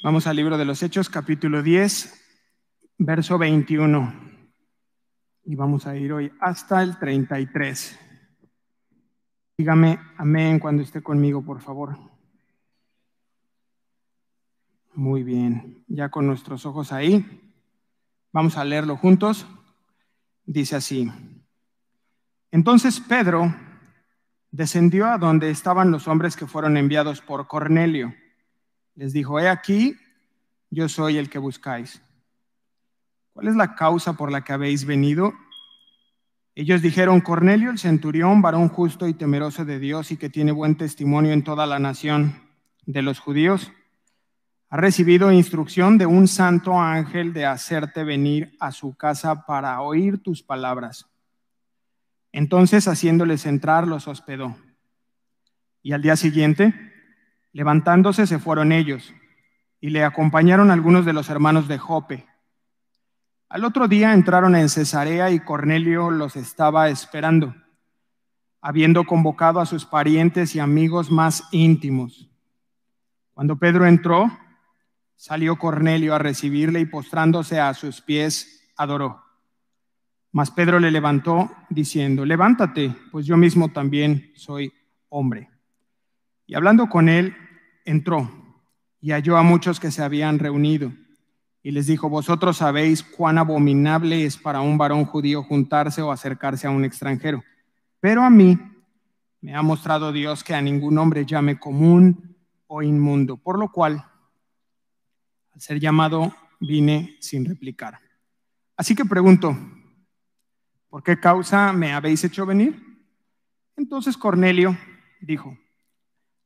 Vamos al libro de los Hechos, capítulo 10, verso 21. Y vamos a ir hoy hasta el 33. Dígame amén cuando esté conmigo, por favor. Muy bien, ya con nuestros ojos ahí. Vamos a leerlo juntos. Dice así: Entonces Pedro descendió a donde estaban los hombres que fueron enviados por Cornelio. Les dijo: He aquí, yo soy el que buscáis. ¿Cuál es la causa por la que habéis venido? Ellos dijeron: Cornelio, el centurión, varón justo y temeroso de Dios y que tiene buen testimonio en toda la nación de los judíos, ha recibido instrucción de un santo ángel de hacerte venir a su casa para oír tus palabras. Entonces, haciéndoles entrar, los hospedó. Y al día siguiente, levantándose, se fueron ellos, y le acompañaron algunos de los hermanos de Jope. Al otro día entraron en Cesarea y Cornelio los estaba esperando, habiendo convocado a sus parientes y amigos más íntimos. Cuando Pedro entró, salió Cornelio a recibirle y postrándose a sus pies, adoró. Mas Pedro le levantó diciendo: Levántate, pues yo mismo también soy hombre. Y hablando con él, entró y halló a muchos que se habían reunido. Y les dijo: Vosotros sabéis cuán abominable es para un varón judío juntarse o acercarse a un extranjero. Pero a mí me ha mostrado Dios que a ningún hombre llame común o inmundo, por lo cual, al ser llamado, vine sin replicar. Así que pregunto: ¿por qué causa me habéis hecho venir? Entonces Cornelio dijo: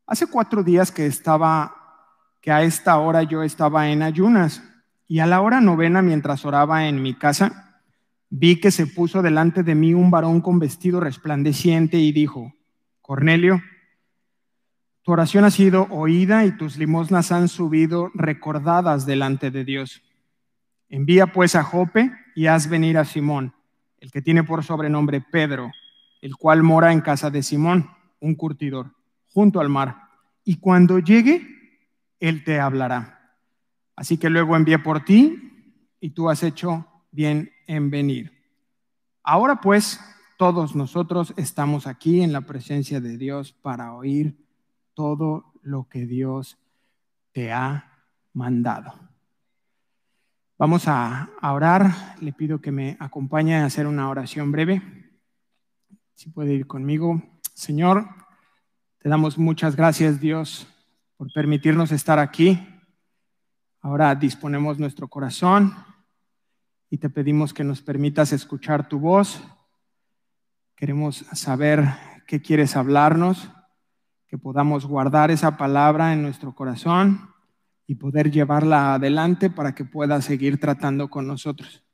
Hace 4 días que a esta hora yo estaba en ayunas, y a la hora 9, mientras oraba en mi casa, vi que se puso delante de mí un varón con vestido resplandeciente y dijo: Cornelio, tu oración ha sido oída y tus limosnas han subido recordadas delante de Dios. Envía pues a Jope y haz venir a Simón, el que tiene por sobrenombre Pedro, el cual mora en casa de Simón, un curtidor, junto al mar. Y cuando llegue, él te hablará. Así que luego envié por ti, y tú has hecho bien en venir. Ahora pues, todos nosotros estamos aquí en la presencia de Dios para oír todo lo que Dios te ha mandado. Vamos a orar. Le pido que me acompañe a hacer una oración breve. Si puede ir conmigo. Señor, te damos muchas gracias, Dios, por permitirnos estar aquí. Ahora disponemos nuestro corazón y te pedimos que nos permitas escuchar tu voz. Queremos saber qué quieres hablarnos, que podamos guardar esa palabra en nuestro corazón y poder llevarla adelante para que pueda seguir tratando con nosotros.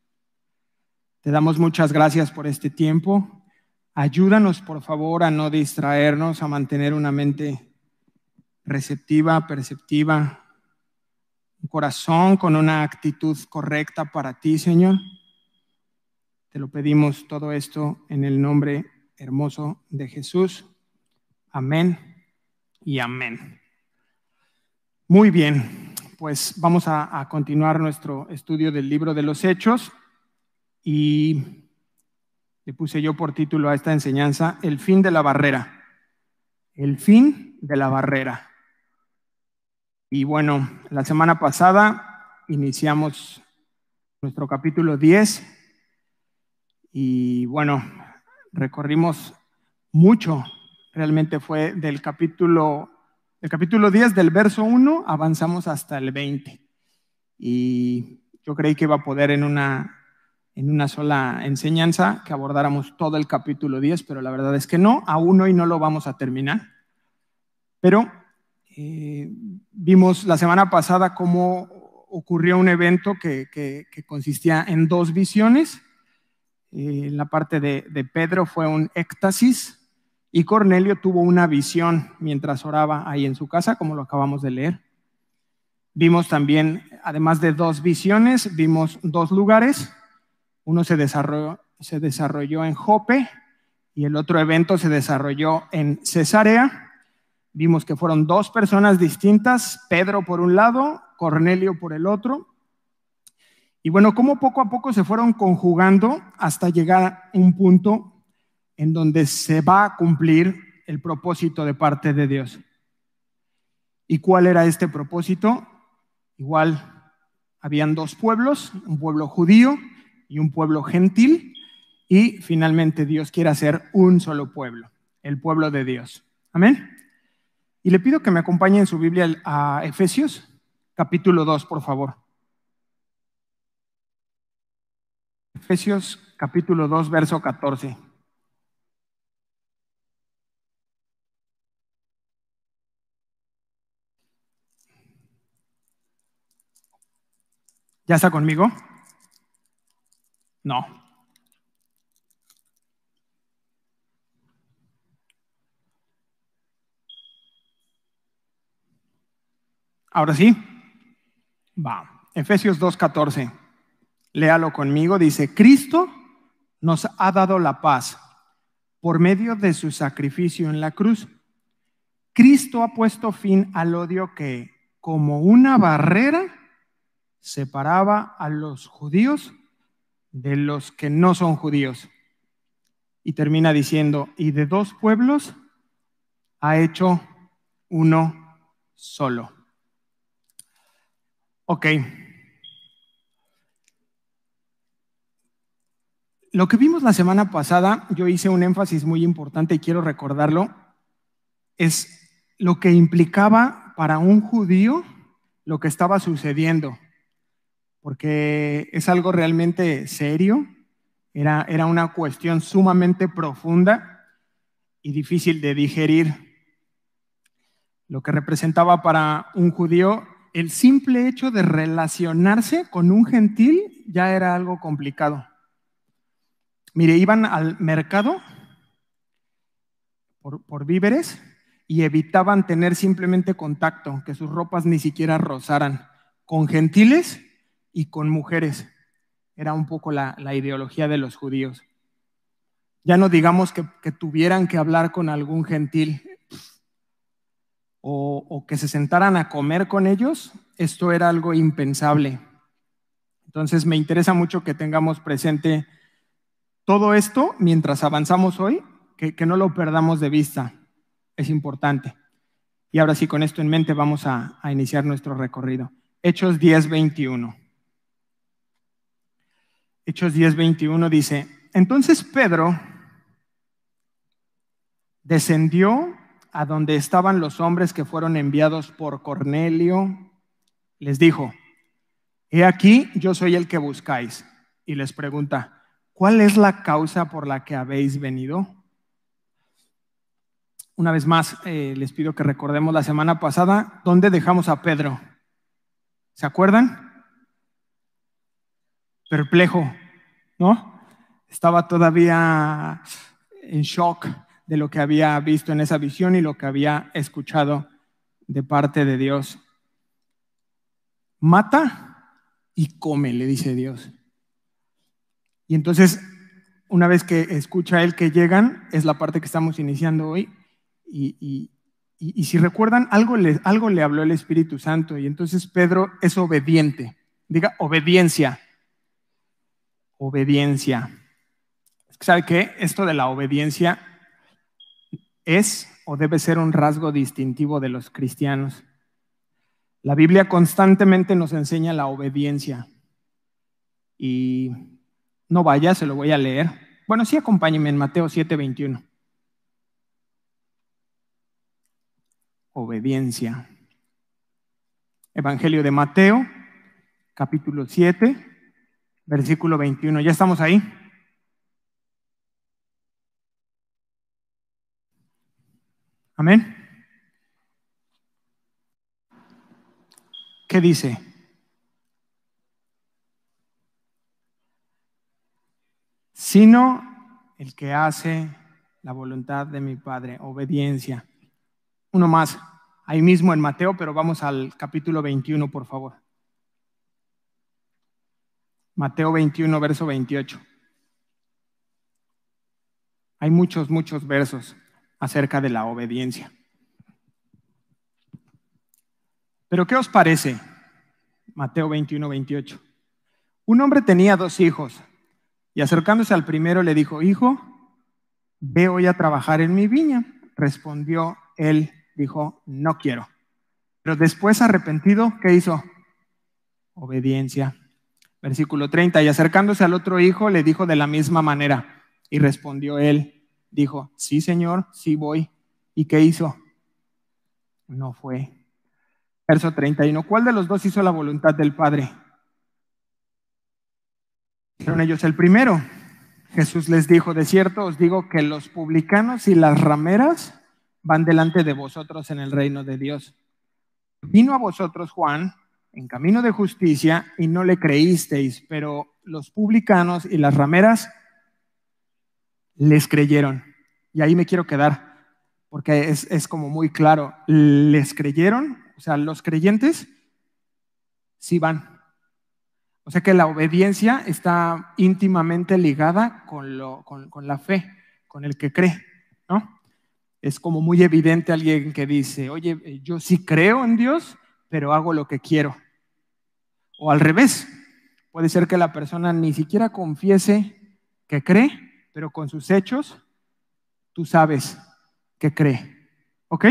Te damos muchas gracias por este tiempo. Ayúdanos, por favor, a no distraernos, a mantener una mente receptiva, perceptiva, un corazón con una actitud correcta para ti, Señor. Te lo pedimos todo esto en el nombre hermoso de Jesús. Amén y amén. Muy bien, pues vamos a continuar nuestro estudio del libro de los Hechos y le puse yo por título a esta enseñanza: El fin de la barrera. El fin de la barrera. Y bueno, la semana pasada iniciamos nuestro capítulo 10 y bueno, recorrimos mucho. Realmente fue del capítulo 10, del verso 1, avanzamos hasta el 20. Y yo creí que iba a poder en una sola enseñanza que abordáramos todo el capítulo 10, pero la verdad es que no, aún hoy no lo vamos a terminar. Pero vimos la semana pasada cómo ocurrió un evento que consistía en 2 visiones. En la parte de Pedro fue un éxtasis y Cornelio tuvo una visión mientras oraba ahí en su casa, como lo acabamos de leer. Vimos también, además de 2 visiones, vimos 2 lugares. Uno se desarrolló en Jope y el otro evento se desarrolló en Cesarea. Vimos que fueron 2 personas distintas, Pedro por un lado, Cornelio por el otro. Y bueno, como poco a poco se fueron conjugando hasta llegar a un punto en donde se va a cumplir el propósito de parte de Dios. ¿Y cuál era este propósito? Igual habían dos pueblos, un pueblo judío y un pueblo gentil, y finalmente Dios quiere hacer un solo pueblo, el pueblo de Dios. Amén. Y le pido que me acompañe en su Biblia a Efesios, capítulo 2, por favor. Efesios, capítulo 2, verso 14. ¿Ya está conmigo? No. Ahora sí. Va. Efesios 2:14. Léalo conmigo. Dice, Cristo nos ha dado la paz por medio de su sacrificio en la cruz. Cristo ha puesto fin al odio que, como una barrera, separaba a los judíos de los que no son judíos. Y termina diciendo, y de dos pueblos ha hecho uno solo. Ok. Lo que vimos la semana pasada, yo hice un énfasis muy importante y quiero recordarlo, es lo que implicaba para un judío lo que estaba sucediendo, porque es algo realmente serio, era una cuestión sumamente profunda y difícil de digerir. Lo que representaba para un judío el simple hecho de relacionarse con un gentil ya era algo complicado. Mire, iban al mercado por víveres y evitaban tener simplemente contacto, que sus ropas ni siquiera rozaran, con gentiles y con mujeres. Era un poco la ideología de los judíos. Ya no digamos que tuvieran que hablar con algún gentil o que se sentaran a comer con ellos. Esto era algo impensable. Entonces me interesa mucho que tengamos presente todo esto mientras avanzamos hoy, que no lo perdamos de vista. Es importante. Y ahora sí, con esto en mente vamos a iniciar nuestro recorrido. Hechos 10:21. Hechos 10:21 dice, entonces Pedro descendió a donde estaban los hombres que fueron enviados por Cornelio. Les dijo, he aquí, yo soy el que buscáis. Y les pregunta, ¿cuál es la causa por la que habéis venido? Una vez más, les pido que recordemos la semana pasada, ¿dónde dejamos a Pedro? ¿Se acuerdan? Perplejo, ¿no? Estaba todavía en shock de lo que había visto en esa visión y lo que había escuchado de parte de Dios. Mata y come, le dice Dios. Y entonces, una vez que escucha él que llegan, es la parte que estamos iniciando hoy, y si recuerdan, algo le habló el Espíritu Santo, y entonces Pedro es obediente. Diga, obediencia. Obediencia. ¿Sabe qué? Esto de la obediencia es o debe ser un rasgo distintivo de los cristianos. La Biblia constantemente nos enseña la obediencia. Y no vaya, se lo voy a leer. Bueno, sí, acompáñenme en Mateo 7:21. Obediencia. Evangelio de Mateo, capítulo 7, versículo 21. ¿Ya estamos ahí? Amén. ¿Qué dice? Sino el que hace la voluntad de mi Padre. Obediencia. Uno más, ahí mismo en Mateo, pero vamos al capítulo 21, por favor. Mateo 21, verso 28. Hay muchos versos acerca de la obediencia. Pero ¿qué os parece? Mateo 21:28. Un hombre tenía 2 hijos y acercándose al primero le dijo: hijo, ve hoy a trabajar en mi viña. Respondió él, dijo: no quiero. Pero después, arrepentido, ¿qué hizo? Obediencia. Versículo 30. Y acercándose al otro hijo le dijo de la misma manera. Y respondió él, dijo: sí, señor, sí voy. ¿Y qué hizo? No fue. Verso 31. ¿Cuál de los dos hizo la voluntad del Padre? Fueron ellos el primero. Jesús les dijo: de cierto os digo que los publicanos y las rameras van delante de vosotros en el reino de Dios. Vino a vosotros Juan en camino de justicia y no le creísteis, pero los publicanos y las rameras les creyeron. Y ahí me quiero quedar, porque es como muy claro. Les creyeron, o sea, los creyentes sí van. O sea que la obediencia está íntimamente ligada con la fe, con el que cree, ¿no? Es como muy evidente alguien que dice: oye, yo sí creo en Dios, pero hago lo que quiero. O al revés, puede ser que la persona ni siquiera confiese que cree, pero con sus hechos tú sabes que cree. ¿Ok?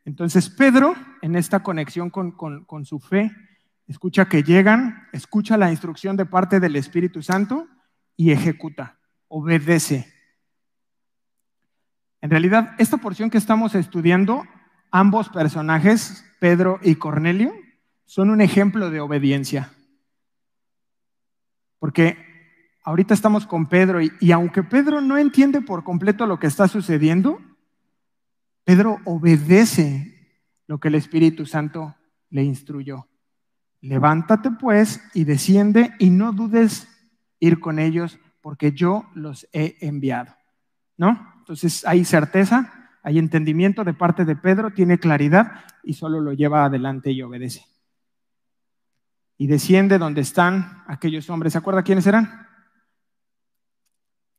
Entonces Pedro, en esta conexión con su fe, escucha que llegan, escucha la instrucción de parte del Espíritu Santo y ejecuta, obedece. En realidad, esta porción que estamos estudiando, ambos personajes, Pedro y Cornelio, son un ejemplo de obediencia. Porque ahorita estamos con Pedro y aunque Pedro no entiende por completo lo que está sucediendo, Pedro obedece lo que el Espíritu Santo le instruyó. Levántate pues y desciende y no dudes ir con ellos porque yo los he enviado, ¿no? Entonces hay certeza, hay entendimiento de parte de Pedro, tiene claridad y solo lo lleva adelante y obedece. Y desciende donde están aquellos hombres. ¿Se acuerda quiénes eran?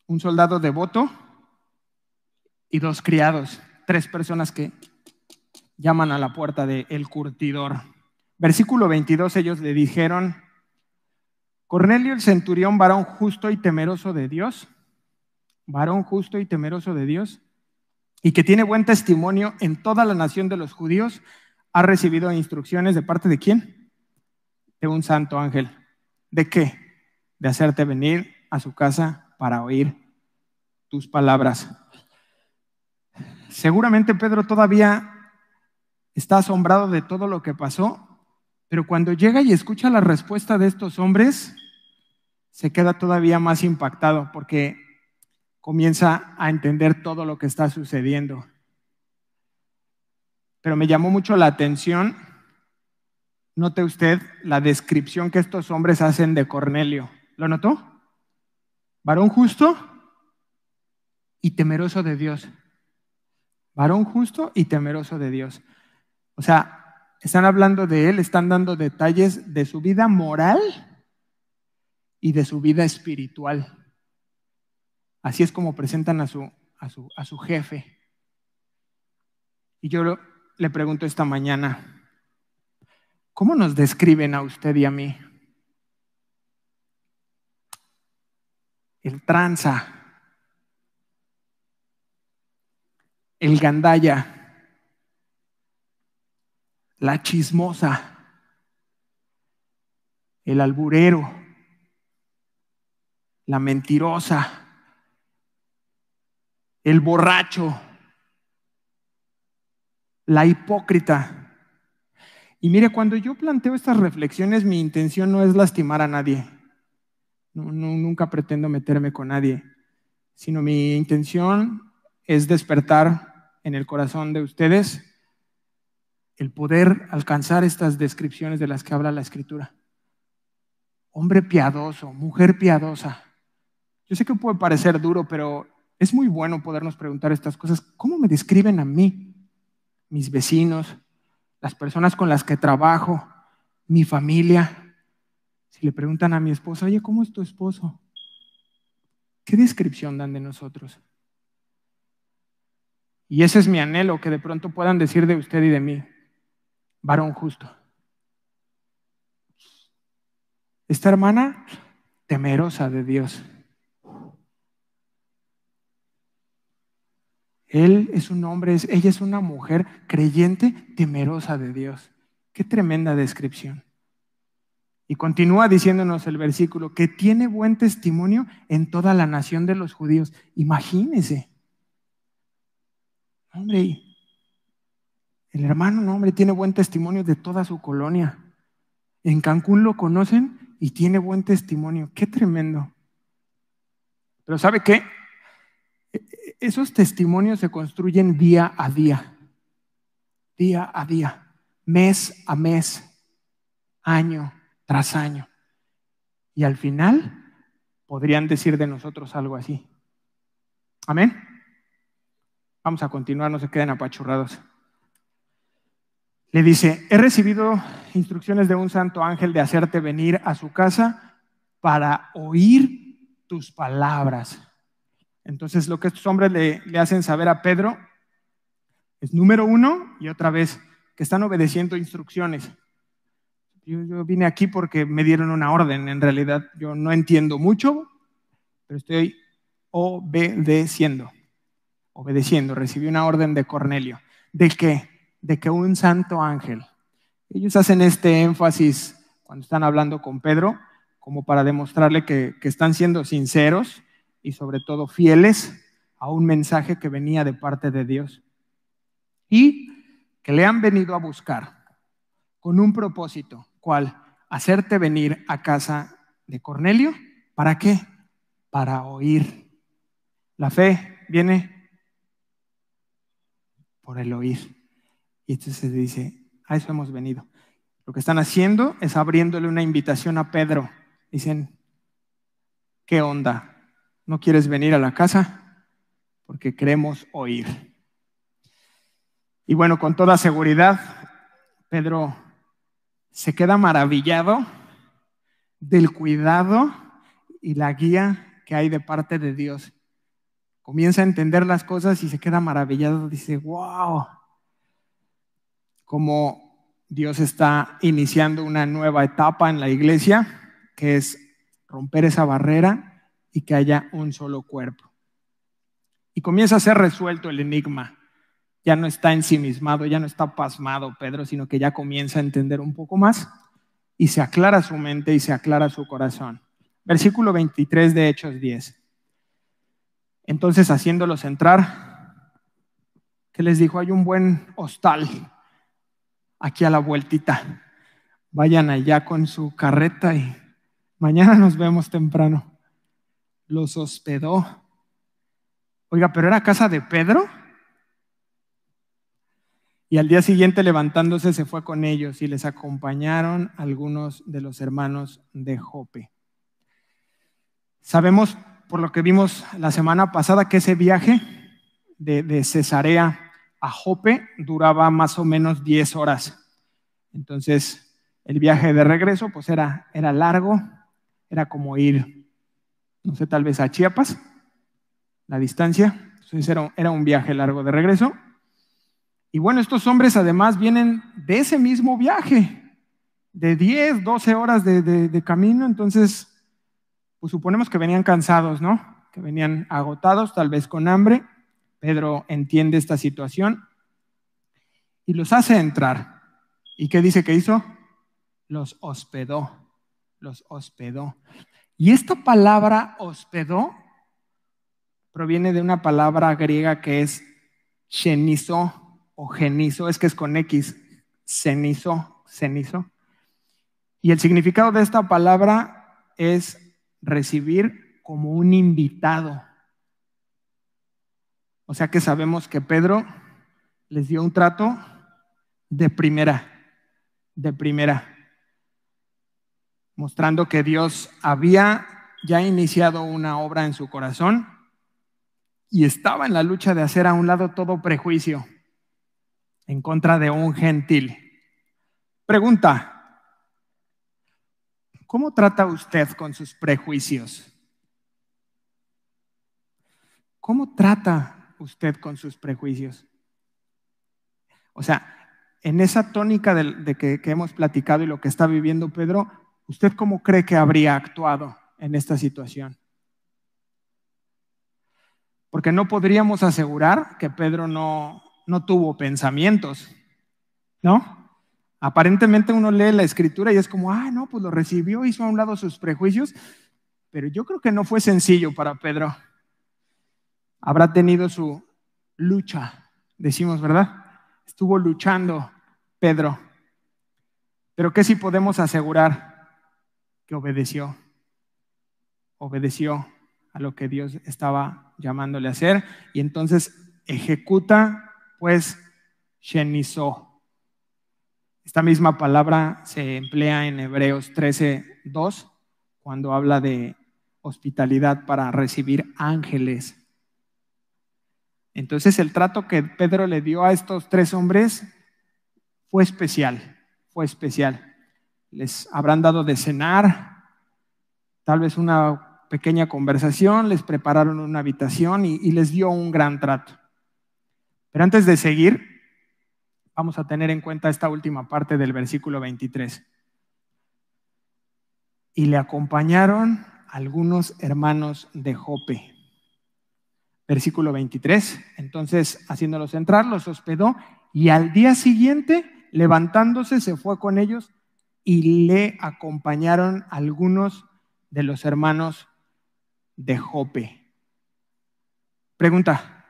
Un soldado devoto y 2 criados, 3 personas que llaman a la puerta del curtidor. Versículo 22, ellos le dijeron: Cornelio el centurión, varón justo y temeroso de Dios, y que tiene buen testimonio en toda la nación de los judíos, ha recibido instrucciones de parte de ¿quién? De un santo ángel. ¿De qué? De hacerte venir a su casa para oír tus palabras. Seguramente Pedro todavía está asombrado de todo lo que pasó, pero cuando llega y escucha la respuesta de estos hombres, se queda todavía más impactado porque comienza a entender todo lo que está sucediendo. Pero me llamó mucho la atención, note usted la descripción que estos hombres hacen de Cornelio. ¿Lo notó? Varón justo y temeroso de Dios. Varón justo y temeroso de Dios. O sea, están hablando de él, están dando detalles de su vida moral y de su vida espiritual. Así es como presentan a su jefe. Y yo le pregunto esta mañana: ¿cómo nos describen a usted y a mí? El tranza, el gandalla, la chismosa, el alburero, la mentirosa, el borracho, la hipócrita. Y mire, cuando yo planteo estas reflexiones, mi intención no es lastimar a nadie. Nunca pretendo meterme con nadie, sino mi intención es despertar en el corazón de ustedes el poder alcanzar estas descripciones de las que habla la Escritura. Hombre piadoso, mujer piadosa. Yo sé que puede parecer duro, pero es muy bueno podernos preguntar estas cosas. ¿Cómo me describen a mí? Mis vecinos, las personas con las que trabajo, mi familia. Si le preguntan a mi esposa: oye, ¿cómo es tu esposo? ¿Qué descripción dan de nosotros? Y ese es mi anhelo, que de pronto puedan decir de usted y de mí: varón justo, Esta hermana, temerosa de Dios. Él es un hombre, ella es una mujer creyente, temerosa de Dios. Qué tremenda descripción. Y continúa diciéndonos el versículo, que tiene buen testimonio en toda la nación de los judíos. Imagínense. Hombre, el hermano, no, hombre, tiene buen testimonio de toda su colonia. En Cancún lo conocen y tiene buen testimonio. Qué tremendo. Pero ¿sabe qué? Esos testimonios se construyen día a día, mes a mes, año tras año. Y al final podrían decir de nosotros algo así. Amén. Vamos a continuar, no se queden apachurrados. Le dice, he recibido instrucciones de un santo ángel de hacerte venir a su casa para oír tus palabras. Entonces lo que estos hombres le hacen saber a Pedro es, número uno, y otra vez, que están obedeciendo instrucciones. Yo vine aquí porque me dieron una orden. En realidad yo no entiendo mucho, pero estoy obedeciendo. Recibí una orden de Cornelio. ¿De qué? De que un santo ángel. Ellos hacen este énfasis cuando están hablando con Pedro, como para demostrarle que están siendo sinceros y sobre todo fieles a un mensaje que venía de parte de Dios. Y que le han venido a buscar con un propósito. ¿Cuál? Hacerte venir a casa de Cornelio. ¿Para qué? Para oír. La fe viene por el oír. Y entonces se dice, a eso hemos venido. Lo que están haciendo es abriéndole una invitación a Pedro. Dicen, ¿qué onda? ¿No quieres venir a la casa? Porque queremos oír. Y bueno, con toda seguridad, Pedro se queda maravillado del cuidado y la guía que hay de parte de Dios. Comienza a entender las cosas y se queda maravillado. Dice, wow, como Dios está iniciando una nueva etapa en la iglesia, que es romper esa barrera y que haya un solo cuerpo. Y comienza a ser resuelto el enigma. Ya no está ensimismado, ya no está pasmado Pedro, sino que ya comienza a entender un poco más y se aclara su mente y se aclara su corazón. Versículo 23 de Hechos 10. Entonces, haciéndolos entrar, ¿qué les dijo? Hay un buen hostal aquí a la vueltita. Vayan allá con su carreta y mañana nos vemos temprano. Los hospedó. Oiga, ¿pero era casa de Pedro? Y al día siguiente, levantándose, se fue con ellos y les acompañaron algunos de los hermanos de Jope. Sabemos, por lo que vimos la semana pasada, que ese viaje de Cesarea a Jope duraba más o menos 10 horas. Entonces, el viaje de regreso pues era largo, era como ir, no sé, tal vez a Chiapas, la distancia. Entonces era un viaje largo de regreso. Y bueno, estos hombres además vienen de ese mismo viaje, de 10, 12 horas de camino. Entonces, pues suponemos que venían cansados, ¿no? Que venían agotados, tal vez con hambre. Pedro entiende esta situación y los hace entrar. ¿Y qué dice que hizo? Los hospedó. Y esta palabra hospedó proviene de una palabra griega que es xenizo o genizo, es que es con X, cenizo. Y el significado de esta palabra es recibir como un invitado. O sea que sabemos que Pedro les dio un trato de primera, mostrando que Dios había ya iniciado una obra en su corazón y estaba en la lucha de hacer a un lado todo prejuicio en contra de un gentil. Pregunta, ¿cómo trata usted con sus prejuicios? ¿Cómo trata usted con sus prejuicios? O sea, en esa tónica de que hemos platicado y lo que está viviendo Pedro, ¿Usted cómo cree que habría actuado en esta situación? Porque no podríamos asegurar que Pedro no tuvo pensamientos, ¿no? Aparentemente uno lee la escritura y es como, no, pues lo recibió, hizo a un lado sus prejuicios, pero yo creo que no fue sencillo para Pedro. Habrá tenido su lucha, decimos, ¿verdad? Estuvo luchando Pedro. Pero ¿qué sí podemos asegurar? Que obedeció a lo que Dios estaba llamándole a hacer y entonces ejecuta, pues, shenizó. Esta misma palabra se emplea en Hebreos 13:2 cuando habla de hospitalidad para recibir ángeles. Entonces el trato que Pedro le dio a estos 3 hombres fue especial, fue especial. Les habrán dado de cenar, tal vez una pequeña conversación, les prepararon una habitación y les dio un gran trato. Pero antes de seguir, vamos a tener en cuenta esta última parte del versículo 23. Y le acompañaron algunos hermanos de Jope. Versículo 23. Entonces, haciéndolos entrar, los hospedó y al día siguiente, levantándose, se fue con ellos y le acompañaron algunos de los hermanos de Jope. Pregunta,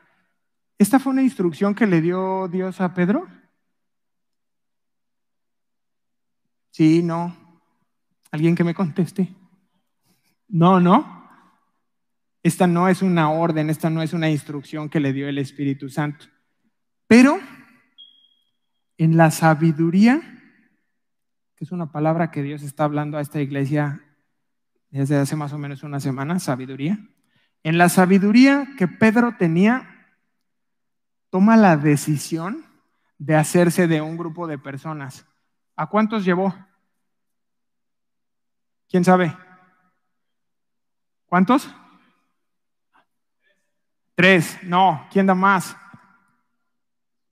¿esta fue una instrucción que le dio Dios a Pedro? Sí, no. ¿Alguien que me conteste? No, no. Esta no es una orden, esta no es una instrucción que le dio el Espíritu Santo. Pero en la sabiduría, que es una palabra que Dios está hablando a esta iglesia desde hace más o menos una semana, sabiduría. En la sabiduría que Pedro tenía, toma la decisión de hacerse de un grupo de personas. ¿A cuántos llevó? ¿Quién sabe? ¿Cuántos? 3, no. ¿Quién da más?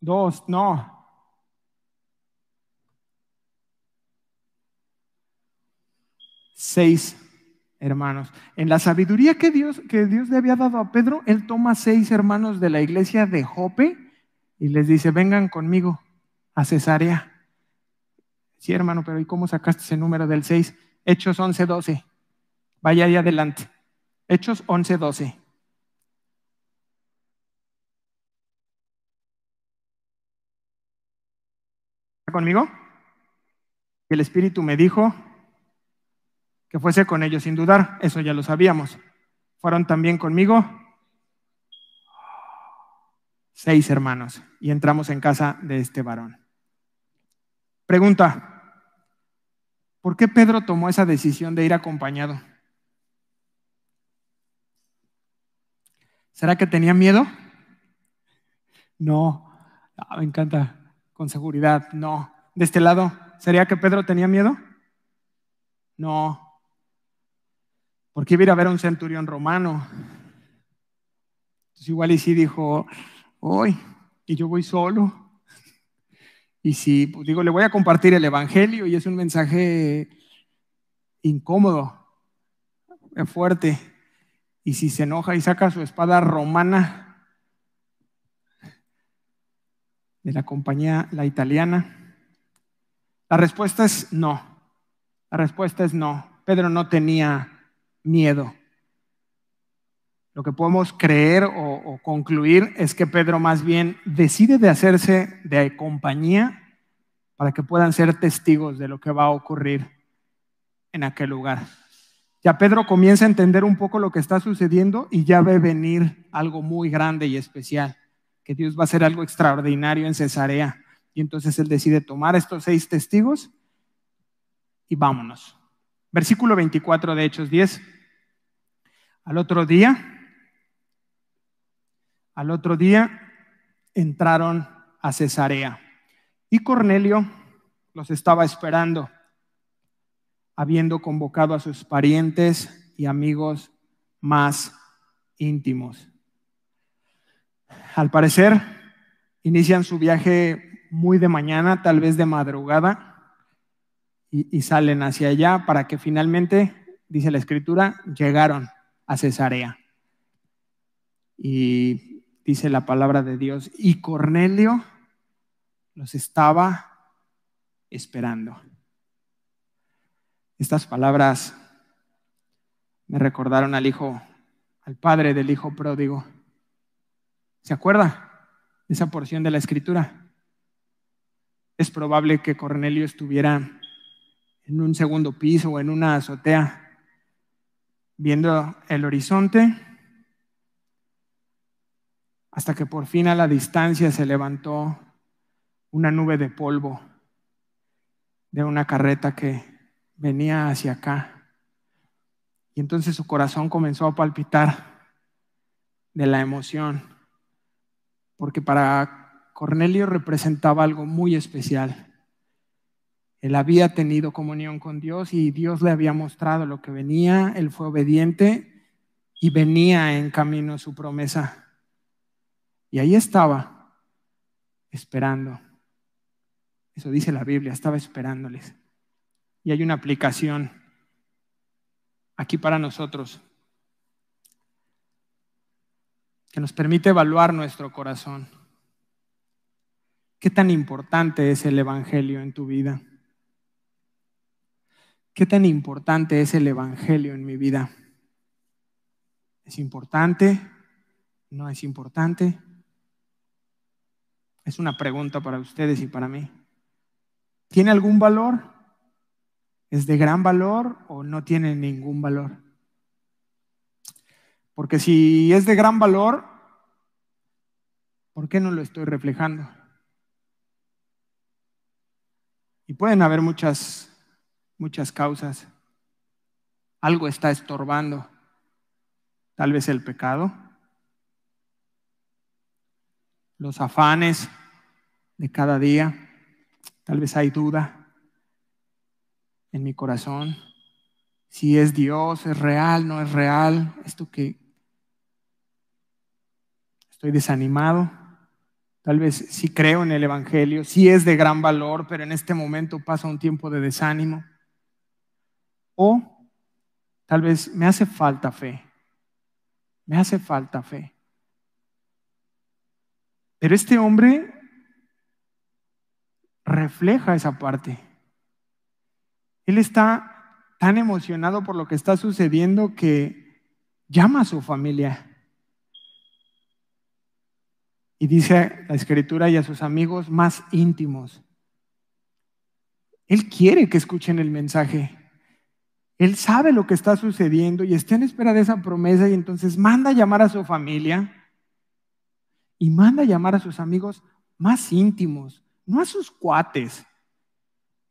2, no. 6 hermanos. En la sabiduría que Dios le había dado a Pedro, él toma 6 hermanos de la iglesia de Jope y les dice, vengan conmigo a Cesarea. Sí, hermano, pero ¿y cómo sacaste ese número del 6? Hechos 11:12. Vaya ahí adelante. Hechos 11:12. ¿Está conmigo? El Espíritu me dijo que fuese con ellos sin dudar. Eso ya lo sabíamos. Fueron también conmigo 6 hermanos y entramos en casa de este varón. Pregunta, ¿por qué Pedro tomó esa decisión de ir acompañado? ¿Será que tenía miedo? No. Me encanta. Con seguridad, no. De este lado, ¿sería que Pedro tenía miedo? No. Porque iba a ir a ver a un centurión romano. Entonces igual y sí dijo, hoy, y yo voy solo. Y si, pues digo, le voy a compartir el evangelio y es un mensaje incómodo, fuerte. Y si se enoja y saca su espada romana de la compañía, la italiana, la respuesta es no. La respuesta es no. Pedro no tenía miedo. Lo que podemos creer o concluir es que Pedro más bien decide de hacerse de compañía para que puedan ser testigos de lo que va a ocurrir en aquel lugar. Ya Pedro comienza a entender un poco lo que está sucediendo y ya ve venir algo muy grande y especial, que Dios va a hacer algo extraordinario en Cesarea. Y entonces él decide tomar estos 6 testigos y vámonos. Versículo 24 de Hechos 10. Al otro día entraron a Cesarea y Cornelio los estaba esperando, habiendo convocado a sus parientes y amigos más íntimos. Al parecer, inician su viaje muy de mañana, tal vez de madrugada, y salen hacia allá para que finalmente, dice la Escritura, llegaron a Cesarea. Y dice la palabra de Dios, y Cornelio los estaba esperando. Estas palabras me recordaron al padre del hijo pródigo. ¿Se acuerda de esa porción de la Escritura? Es probable que Cornelio estuviera en un segundo piso o en una azotea viendo el horizonte, hasta que por fin a la distancia se levantó una nube de polvo de una carreta que venía hacia acá. Y entonces su corazón comenzó a palpitar de la emoción, porque para Cornelio representaba algo muy especial. Él había tenido comunión con Dios y Dios le había mostrado lo que venía. Él fue obediente y venía en camino a su promesa. Y ahí estaba, esperando. Eso dice la Biblia, estaba esperándoles. Y hay una aplicación aquí para nosotros que nos permite evaluar nuestro corazón. ¿Qué tan importante es el Evangelio en tu vida? ¿Qué tan importante es el Evangelio en mi vida? ¿Es importante? ¿No es importante? Es una pregunta para ustedes y para mí. ¿Tiene algún valor? ¿Es de gran valor o no tiene ningún valor? Porque si es de gran valor, ¿por qué no lo estoy reflejando? Y pueden haber muchas causas. Algo está estorbando. Tal vez el pecado, los afanes de cada día. Tal vez hay duda en mi corazón. Si es Dios, es real, no es real. Esto que estoy desanimado. Tal vez sí creo en el Evangelio, sí es de gran valor, pero en este momento pasa un tiempo de desánimo. O tal vez me hace falta fe. Me hace falta fe. Pero este hombre refleja esa parte. Él está tan emocionado por lo que está sucediendo que llama a su familia. Y dice la Escritura, y a sus amigos más íntimos. Él quiere que escuchen el mensaje. Él sabe lo que está sucediendo y está en espera de esa promesa, y entonces manda a llamar a su familia y manda a llamar a sus amigos más íntimos, no a sus cuates,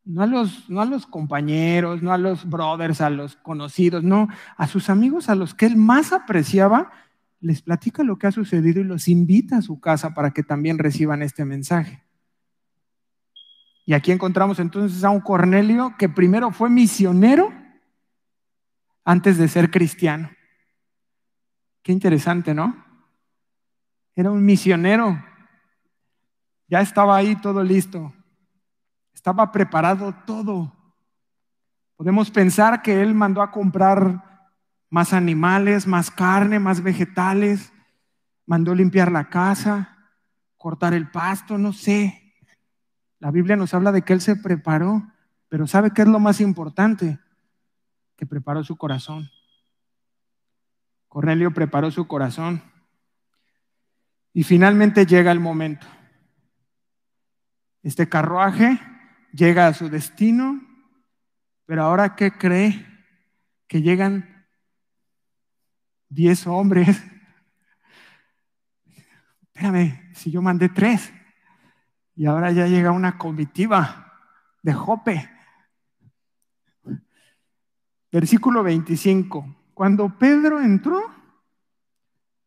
no a los compañeros, no a los brothers, a los conocidos, no, a sus amigos a los que él más apreciaba. Les platica lo que ha sucedido y los invita a su casa para que también reciban este mensaje. Y aquí encontramos entonces a un Cornelio que primero fue misionero antes de ser cristiano. Qué interesante, ¿no? Era un misionero. Ya estaba ahí todo listo. Estaba preparado todo. Podemos pensar que él mandó a comprar más animales, más carne, más vegetales. Mandó limpiar la casa, cortar el pasto, no sé. La Biblia nos habla de que él se preparó, pero ¿sabe qué es lo más importante? Que preparó su corazón. Cornelio preparó su corazón y finalmente llega el momento. Este carruaje llega a su destino, pero ahora ¿qué cree? Que llegan 10 hombres. Espérame, si yo mandé 3 y ahora ya llega una comitiva de Jope. Versículo 25. Cuando Pedro entró,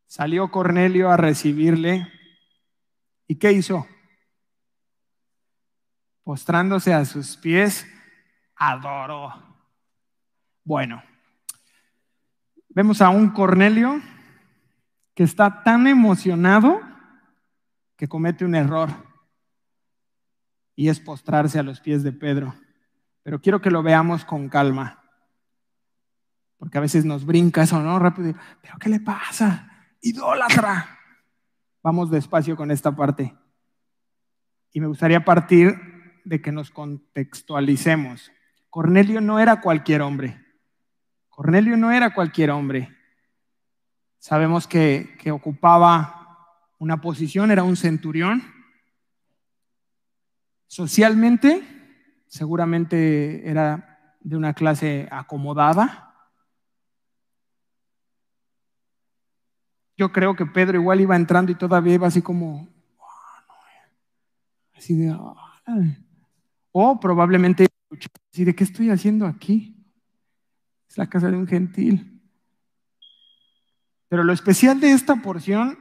salió Cornelio a recibirle. ¿Y qué hizo? Postrándose a sus pies, adoró. Bueno, vemos a un Cornelio que está tan emocionado que comete un error, y es postrarse a los pies de Pedro. pero quiero que lo veamos con calma, porque a veces nos brinca eso, ¿no? Rápido, ¿pero qué le pasa? ¡Idólatra! Vamos despacio con esta parte. Y me gustaría partir de que nos contextualicemos. Cornelio no era cualquier hombre. Cornelio no era cualquier hombre. Sabemos que ocupaba una posición, era un centurión. Socialmente, seguramente era de una clase acomodada. Yo creo que Pedro igual iba entrando y todavía iba así como, así de, o probablemente así de, ¿qué estoy haciendo aquí? Es la casa de un gentil. Pero lo especial de esta porción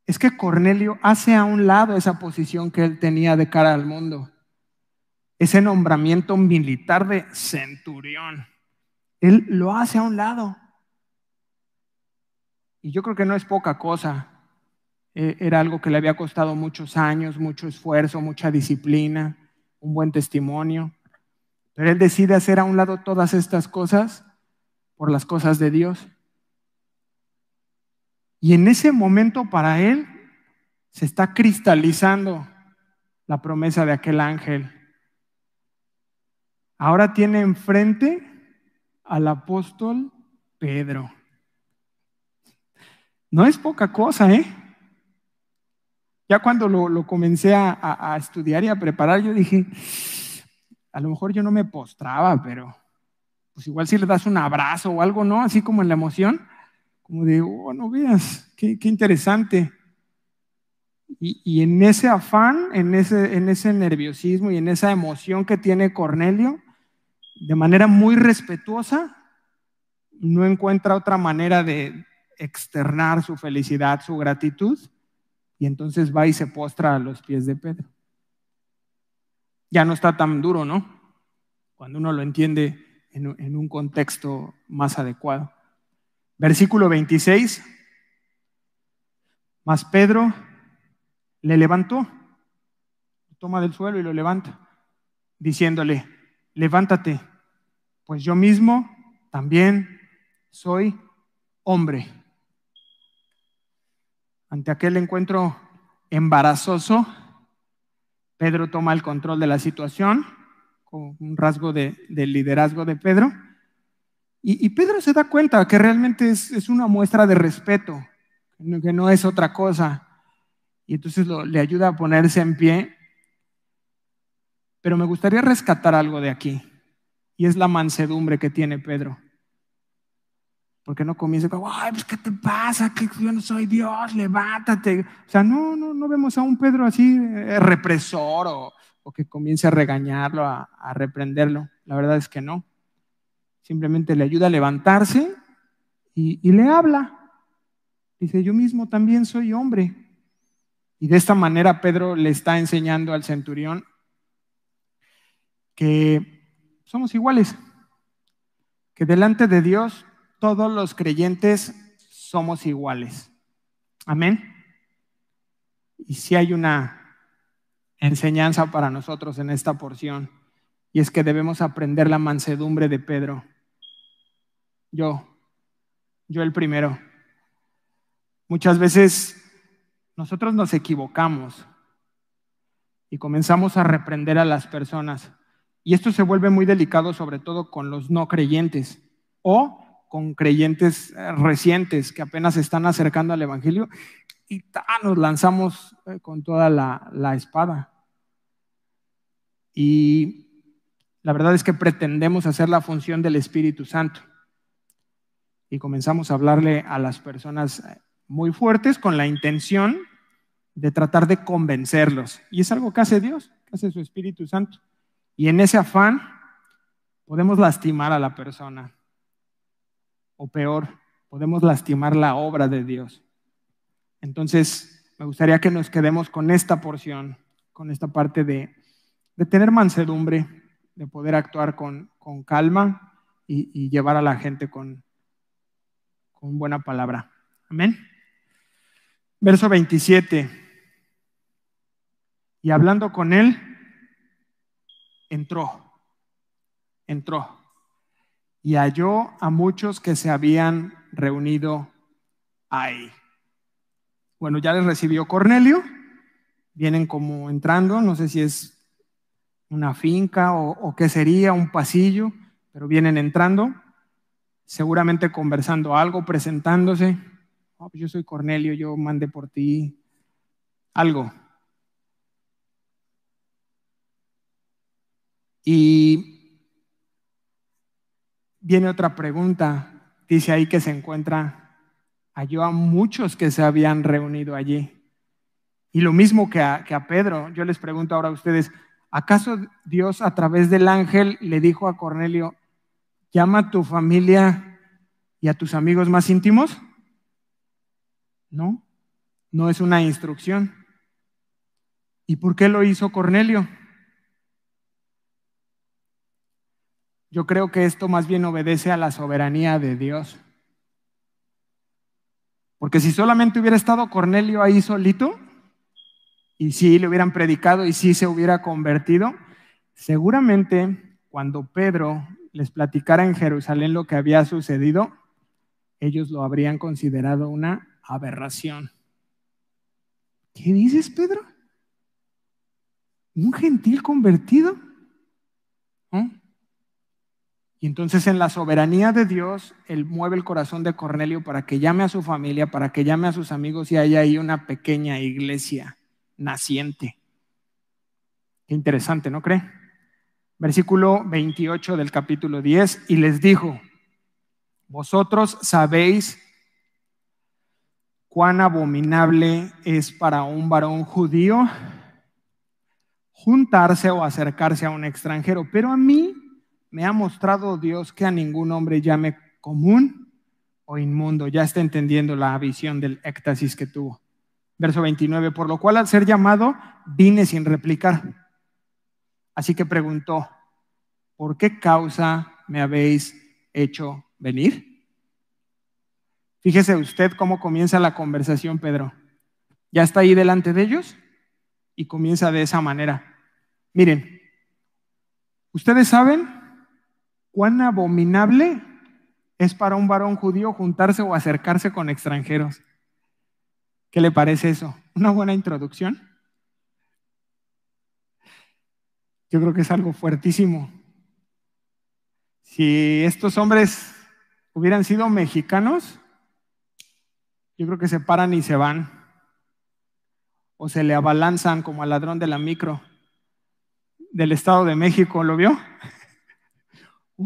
es que Cornelio hace a un lado esa posición que él tenía de cara al mundo, ese nombramiento militar de centurión. Él lo hace a un lado. Y yo creo que no es poca cosa. Era algo que le había costado muchos años, mucho esfuerzo, mucha disciplina, un buen testimonio. Pero él decide hacer a un lado todas estas cosas por las cosas de Dios. Y en ese momento para él se está cristalizando la promesa de aquel ángel. Ahora tiene enfrente al apóstol Pedro. No es poca cosa, ¿eh? Ya cuando lo comencé a estudiar y a preparar, yo dije, a lo mejor yo no me postraba, pero pues igual si le das un abrazo o algo, ¿no? Así como en la emoción, como de, oh, no veas, qué interesante. Y en ese afán, en ese nerviosismo y en esa emoción que tiene Cornelio, de manera muy respetuosa, no encuentra otra manera de externar su felicidad, su gratitud, y entonces va y se postra a los pies de Pedro. Ya no está tan duro, ¿no? Cuando uno lo entiende en un contexto más adecuado. Versículo 26. Mas Pedro le levantó, lo toma del suelo y lo levanta, diciéndole, levántate, pues yo mismo también soy hombre. Ante aquel encuentro embarazoso, Pedro toma el control de la situación, con un rasgo de liderazgo de Pedro, y Pedro se da cuenta que realmente es una muestra de respeto, que no es otra cosa, y entonces le ayuda a ponerse en pie. Pero me gustaría rescatar algo de aquí, y es la mansedumbre que tiene Pedro. Porque no comienza con, ay, pues, ¿qué te pasa? Que yo no soy Dios, levántate. O sea, no vemos a un Pedro así, represor, o que comience a regañarlo, a reprenderlo. La verdad es que no. Simplemente le ayuda a levantarse y le habla. Dice, yo mismo también soy hombre. Y de esta manera Pedro le está enseñando al centurión que somos iguales, que delante de Dios todos los creyentes somos iguales. Amén. Y si hay una enseñanza para nosotros en esta porción, y es que debemos aprender la mansedumbre de Pedro. Yo el primero. Muchas veces nosotros nos equivocamos y comenzamos a reprender a las personas. Y esto se vuelve muy delicado, sobre todo con los no creyentes o con creyentes recientes que apenas se están acercando al Evangelio y nos lanzamos con toda la espada. Y la verdad es que pretendemos hacer la función del Espíritu Santo y comenzamos a hablarle a las personas muy fuertes con la intención de tratar de convencerlos. Y es algo que hace Dios, que hace su Espíritu Santo. Y en ese afán podemos lastimar a la persona. O peor, podemos lastimar la obra de Dios. Entonces, me gustaría que nos quedemos con esta porción, con esta parte de tener mansedumbre, de poder actuar con calma y llevar a la gente con buena palabra. Amén. Verso 27. Y hablando con él, entró. entró y halló a muchos que se habían reunido ahí. Bueno, ya les recibió Cornelio, vienen como entrando, no sé si es una finca o qué sería, un pasillo, pero vienen entrando, seguramente conversando algo, presentándose. Oh, pues yo soy Cornelio, yo mandé por ti, algo. Y viene otra pregunta, dice ahí que se encuentra, halló a muchos que se habían reunido allí. Y lo mismo que a Pedro, yo les pregunto ahora a ustedes, ¿acaso Dios a través del ángel le dijo a Cornelio, llama a tu familia y a tus amigos más íntimos? No, no es una instrucción. ¿Y por qué lo hizo Cornelio? Yo creo que esto más bien obedece a la soberanía de Dios. Porque si solamente hubiera estado Cornelio ahí solito, y si le hubieran predicado y si se hubiera convertido, seguramente cuando Pedro les platicara en Jerusalén lo que había sucedido, ellos lo habrían considerado una aberración. ¿Qué dices, Pedro? ¿Un gentil convertido? ¿No? Y entonces en la soberanía de Dios, Él mueve el corazón de Cornelio para que llame a su familia, para que llame a sus amigos y haya ahí una pequeña iglesia naciente. Qué interesante, ¿no cree? Versículo 28 del capítulo 10, y les dijo, vosotros sabéis cuán abominable es para un varón judío juntarse o acercarse a un extranjero, pero a mí me ha mostrado Dios que a ningún hombre llame común o inmundo. Ya está entendiendo la visión del éxtasis que tuvo. Verso 29, por lo cual al ser llamado vine sin replicar. Así que preguntó, ¿por qué causa me habéis hecho venir? Fíjese usted cómo comienza la conversación, Pedro. Ya está ahí delante de ellos y comienza de esa manera. Miren, ustedes saben cuán abominable es para un varón judío juntarse o acercarse con extranjeros. ¿Qué le parece eso? ¿Una buena introducción? Yo creo que es algo fuertísimo. Si estos hombres hubieran sido mexicanos, yo creo que se paran y se van. O se le abalanzan como al ladrón de la micro del Estado de México, ¿lo vio?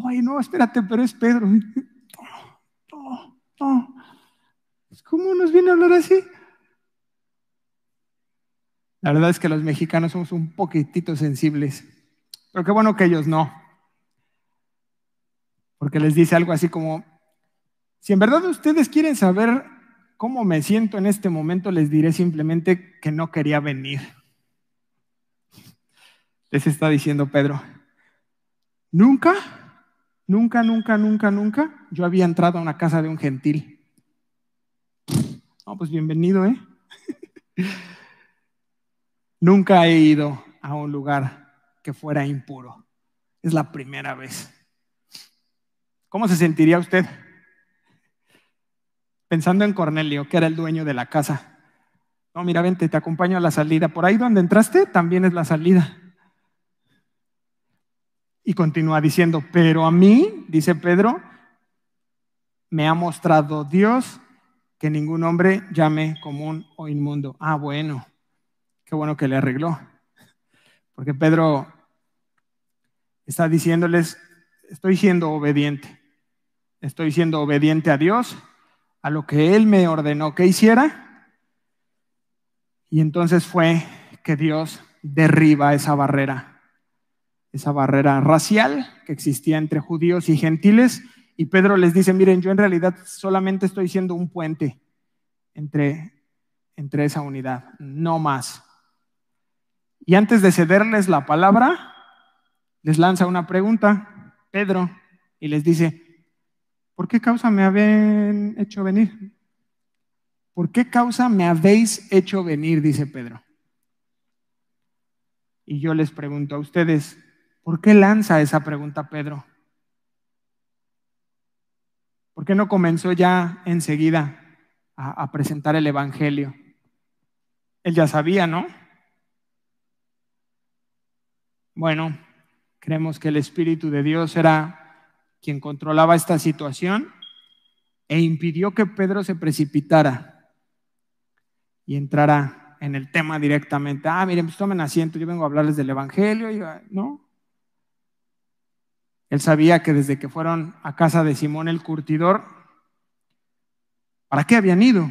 Ay, no, espérate, pero es Pedro. No. ¿Cómo nos viene a hablar así? La verdad es que los mexicanos somos un poquitito sensibles, pero qué bueno que ellos no, porque les dice algo así como, si en verdad ustedes quieren saber cómo me siento en este momento, les diré simplemente que no quería venir. Les está diciendo Pedro, nunca yo había entrado a una casa de un gentil. No, pues bienvenido, ¿eh? Nunca he ido a un lugar que fuera impuro. Es la primera vez. ¿Cómo se sentiría usted? Pensando en Cornelio, que era el dueño de la casa. No, mira, vente, te acompaño a la salida. Por ahí donde entraste también es la salida. Y continúa diciendo, pero a mí, dice Pedro, me ha mostrado Dios que ningún hombre llame común o inmundo. Ah, bueno, qué bueno que le arregló. Porque Pedro está diciéndoles, estoy siendo obediente a Dios, a lo que Él me ordenó que hiciera. Y entonces fue que Dios derriba esa barrera racial que existía entre judíos y gentiles. Y Pedro les dice, miren, yo en realidad solamente estoy siendo un puente entre esa unidad, no más. Y antes de cederles la palabra, les lanza una pregunta, Pedro, y les dice, ¿por qué causa me habéis hecho venir? ¿Por qué causa me habéis hecho venir? Dice Pedro. Y yo les pregunto a ustedes, ¿por qué lanza esa pregunta Pedro? ¿Por qué no comenzó ya enseguida a presentar el Evangelio? Él ya sabía, ¿no? Bueno, creemos que el Espíritu de Dios era quien controlaba esta situación e impidió que Pedro se precipitara y entrara en el tema directamente. Miren, pues tomen asiento, yo vengo a hablarles del Evangelio, ¿no? Él sabía que desde que fueron a casa de Simón el curtidor, ¿para qué habían ido?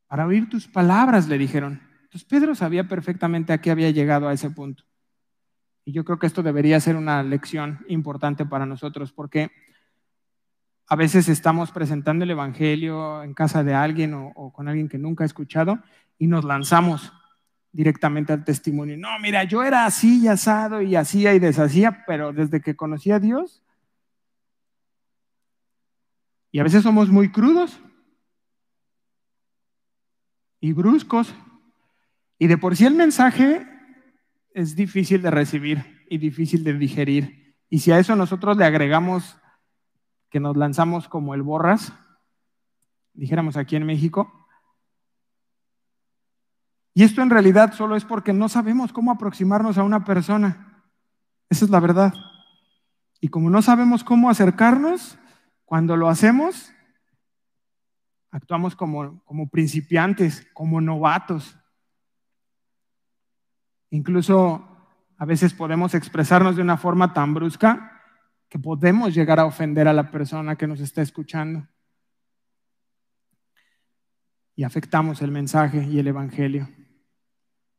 Para oír tus palabras, le dijeron. Entonces Pedro sabía perfectamente a qué había llegado a ese punto. Y yo creo que esto debería ser una lección importante para nosotros, porque a veces estamos presentando el Evangelio en casa de alguien o con alguien que nunca ha escuchado y nos lanzamos directamente al testimonio. No, mira, yo era así y asado y hacía y deshacía, pero desde que conocí a Dios. Y a veces somos muy crudos y bruscos. Y de por sí el mensaje es difícil de recibir y difícil de digerir. Y si a eso nosotros le agregamos que nos lanzamos como el borras, dijéramos aquí en México, y esto en realidad solo es porque no sabemos cómo aproximarnos a una persona. Esa es la verdad. Y como no sabemos cómo acercarnos, cuando lo hacemos, actuamos como principiantes, como novatos. Incluso a veces podemos expresarnos de una forma tan brusca que podemos llegar a ofender a la persona que nos está escuchando. Y afectamos el mensaje y el evangelio.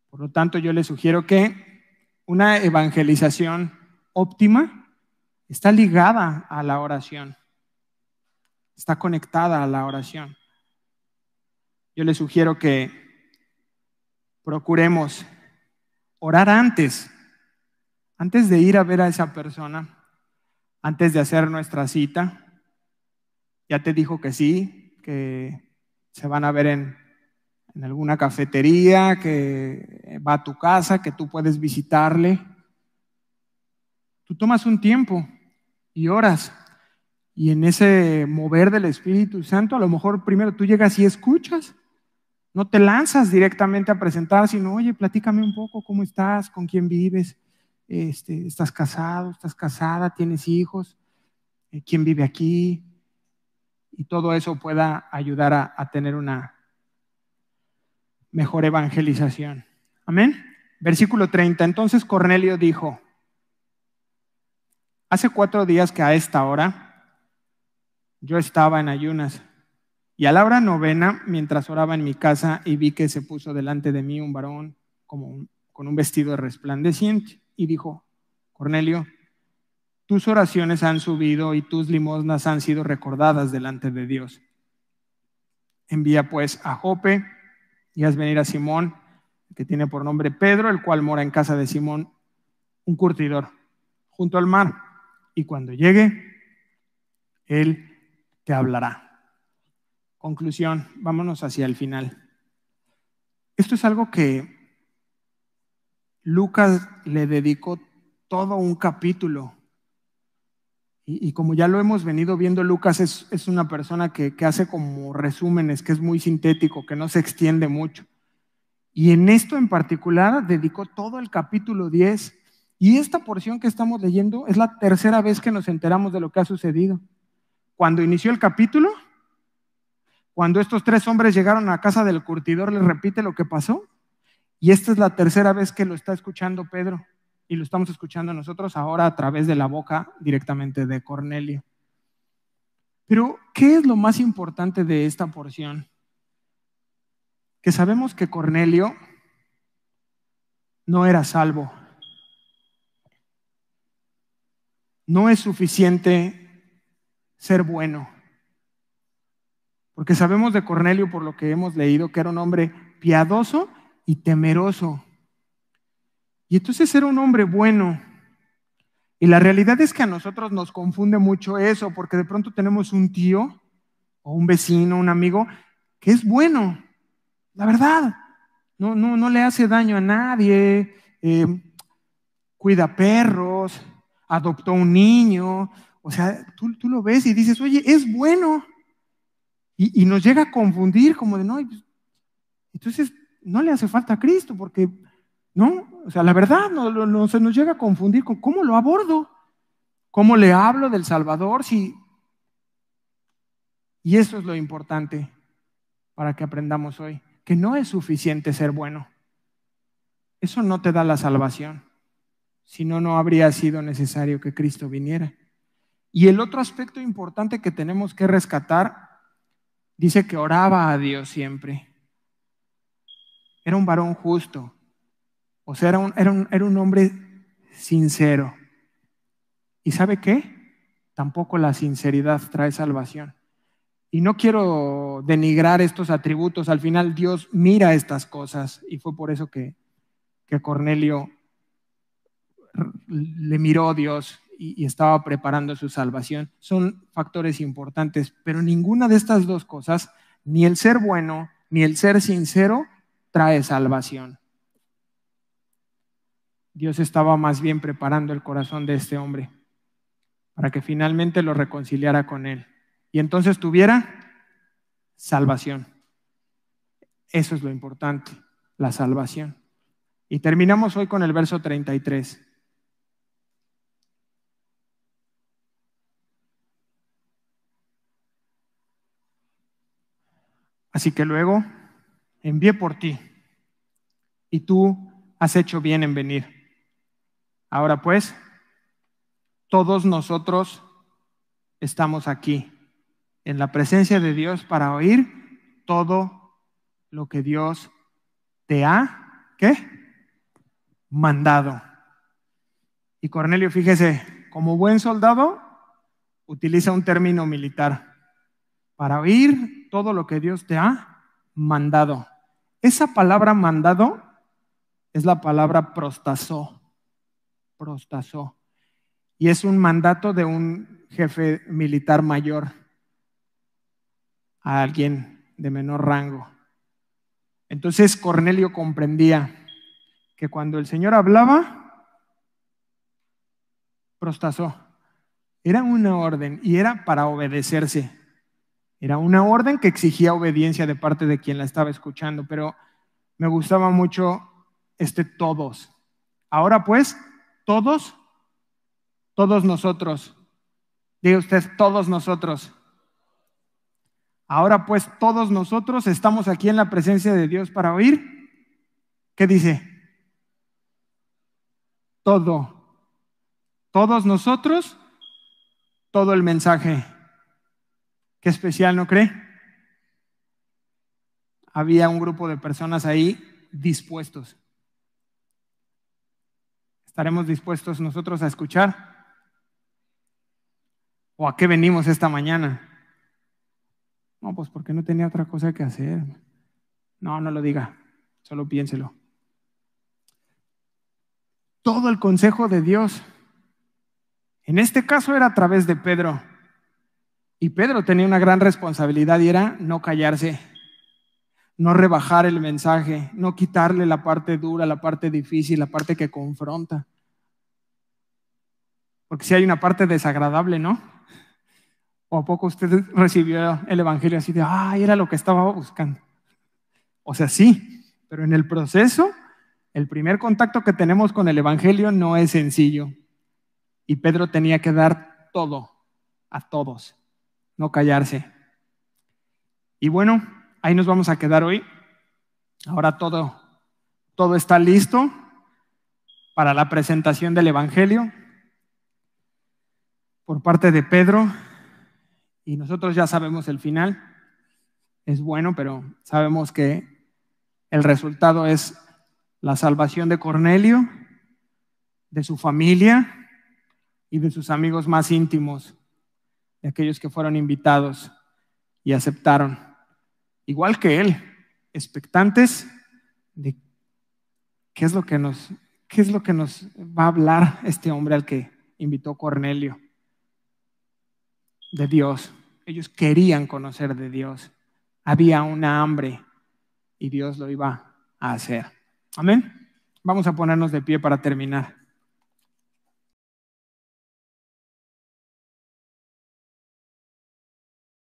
Por lo tanto, yo les sugiero que una evangelización óptima está ligada a la oración, está conectada a la oración. Yo les sugiero que procuremos orar antes de ir a ver a esa persona, antes de hacer nuestra cita. Ya te dijo que sí, que se van a ver en alguna cafetería, que va a tu casa, que tú puedes visitarle. Tú tomas un tiempo y oras. Y en ese mover del Espíritu Santo, a lo mejor primero tú llegas y escuchas. No te lanzas directamente a presentar, sino, oye, platícame un poco, ¿cómo estás? ¿Con quién vives? ¿Estás casado? ¿Estás casada? ¿Tienes hijos? ¿Quién vive aquí? Y todo eso pueda ayudar a tener una mejor evangelización. Amén. Versículo 30. Entonces Cornelio dijo: hace 4 días que a esta hora yo estaba en ayunas, y a la hora novena, mientras oraba en mi casa, y vi que se puso delante de mí un varón con un vestido resplandeciente, y dijo: Cornelio, tus oraciones han subido y tus limosnas han sido recordadas delante de Dios. Envía pues a Jope y haz venir a Simón, que tiene por nombre Pedro, el cual mora en casa de Simón, un curtidor, junto al mar. Y cuando llegue, él te hablará. Conclusión, vámonos hacia el final. Esto es algo que Lucas le dedicó todo un capítulo. Y como ya lo hemos venido viendo, Lucas es una persona que hace como resúmenes, que es muy sintético, que no se extiende mucho. Y en esto en particular dedicó todo el capítulo 10. Y esta porción que estamos leyendo es la tercera vez que nos enteramos de lo que ha sucedido. Cuando inició el capítulo, cuando estos 3 hombres llegaron a casa del curtidor, les repite lo que pasó. Y esta es la tercera vez que lo está escuchando Pedro. Y lo estamos escuchando nosotros ahora a través de la boca directamente de Cornelio. Pero, ¿qué es lo más importante de esta porción? Que sabemos que Cornelio no era salvo. No es suficiente ser bueno. Porque sabemos de Cornelio, por lo que hemos leído, que era un hombre piadoso y temeroso. Y entonces era un hombre bueno. Y la realidad es que a nosotros nos confunde mucho eso, porque de pronto tenemos un tío o un vecino, un amigo, que es bueno. La verdad, no le hace daño a nadie, cuida perros, adoptó un niño. O O sea, tú lo ves y dices, oye, es bueno. Y nos llega a confundir como de, no, entonces no le hace falta a Cristo porque, no, o sea, la verdad no se nos llega a confundir con cómo lo abordo, cómo le hablo del Salvador. Y eso es lo importante para que aprendamos hoy, que no es suficiente ser bueno. Eso no te da la salvación. Si no, no habría sido necesario que Cristo viniera. Y el otro aspecto importante que tenemos que rescatar, dice que oraba a Dios siempre. Era un varón justo. O sea, era un hombre sincero. ¿Y sabe qué? Tampoco la sinceridad trae salvación. Y no quiero denigrar estos atributos. Al final Dios mira estas cosas. Y fue por eso que Cornelio le miró a Dios y estaba preparando su salvación. Son factores importantes, pero ninguna de estas dos cosas, ni el ser bueno, ni el ser sincero, trae salvación. Dios estaba más bien preparando el corazón de este hombre para que finalmente lo reconciliara con él y entonces tuviera salvación. Eso es lo importante, la salvación. Y terminamos hoy con el verso 33. Así que luego envié por ti y tú has hecho bien en venir. Ahora pues, todos nosotros estamos aquí en la presencia de Dios para oír todo lo que Dios te ha, ¿qué? Mandado. Y Cornelio, fíjese, como buen soldado, utiliza un término militar para oír todo lo que Dios te ha mandado. Esa palabra mandado es la palabra prostasó. Prostasó. Y es un mandato de un jefe militar mayor a alguien de menor rango. Entonces Cornelio comprendía que cuando el Señor hablaba, prostasó. Era una orden y era para obedecerse. Era una orden que exigía obediencia de parte de quien la estaba escuchando, pero me gustaba mucho todos. Ahora pues, todos nosotros. Diga usted, todos nosotros. Ahora pues, todos nosotros estamos aquí en la presencia de Dios para oír. ¿Qué dice? Todo. Todos nosotros, todo el mensaje. Qué especial, ¿no cree? Había un grupo de personas ahí dispuestos. ¿Estaremos dispuestos nosotros a escuchar? ¿O a qué venimos esta mañana? No, pues porque no tenía otra cosa que hacer. No, no lo diga, solo piénselo. Todo el consejo de Dios, en este caso era a través de Pedro. Y Pedro tenía una gran responsabilidad y era no callarse, no rebajar el mensaje, no quitarle la parte dura, la parte difícil, la parte que confronta. Porque si hay una parte desagradable, ¿no? ¿O a poco usted recibió el evangelio así de, era lo que estaba buscando? O sea, sí, pero en el proceso, el primer contacto que tenemos con el evangelio no es sencillo. Y Pedro tenía que dar todo a todos, no callarse. Y bueno, ahí nos vamos a quedar hoy. Ahora todo está listo para la presentación del evangelio por parte de Pedro. Y nosotros ya sabemos el final. Es bueno, pero sabemos que el resultado es la salvación de Cornelio, de su familia y de sus amigos más íntimos, de aquellos que fueron invitados y aceptaron, igual que él, expectantes de qué es lo que nos va a hablar este hombre al que invitó Cornelio, de Dios. Ellos querían conocer de Dios. Había una hambre y Dios lo iba a hacer. Amén. Vamos a ponernos de pie para terminar.